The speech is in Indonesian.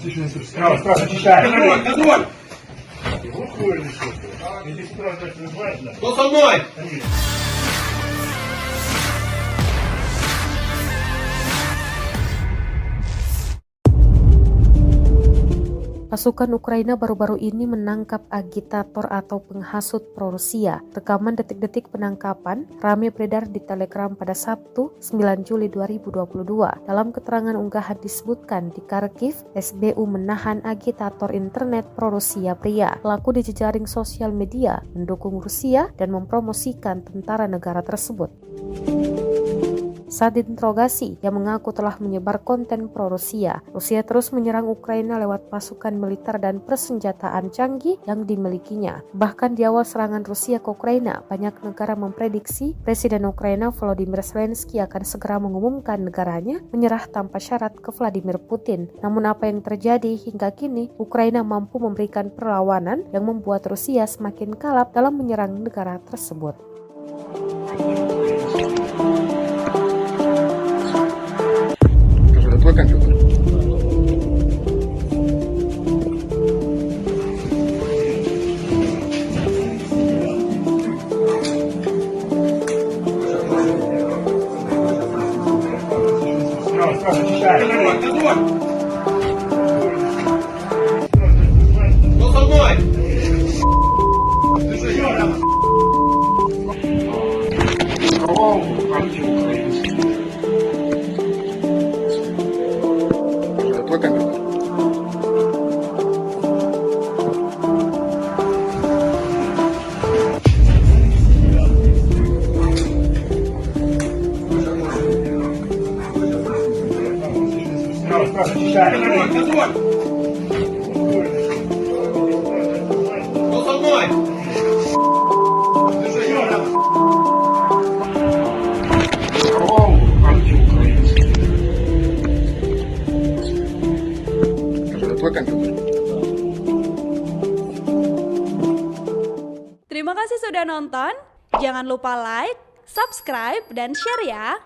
Справа, очищаем. Контроль! Или справа важно? Кто со мной? Pasukan Ukraina baru-baru ini menangkap agitator atau penghasut pro-Rusia. Rekaman detik-detik penangkapan ramai beredar di Telegram pada Sabtu 9 Juli 2022. Dalam keterangan unggahan disebutkan di Kharkiv, SBU menahan agitator internet pro-Rusia pria. Pelaku di jejaring sosial media mendukung Rusia dan mempromosikan tentara negara tersebut. Saat diinterogasi, ia mengaku telah menyebar konten pro-Rusia. Rusia terus menyerang Ukraina lewat pasukan militer dan persenjataan canggih yang dimilikinya. Bahkan di awal serangan Rusia ke Ukraina, banyak negara memprediksi Presiden Ukraina Volodymyr Zelensky akan segera mengumumkan negaranya menyerah tanpa syarat ke Vladimir Putin. Namun apa yang terjadi hingga kini, Ukraina mampu memberikan perlawanan yang membuat Rusia semakin kalap dalam menyerang negara tersebut. Твой компьютер. Справа, очищаем. Контроль! Кто со мной? Кровавый антиукраинский. Твой компьютер. Справа, очищаем. Контроль! Кто со мной? Кровавый антиукраинский. Твой компьютер. Terima kasih sudah nonton. Jangan lupa like, subscribe, dan share ya.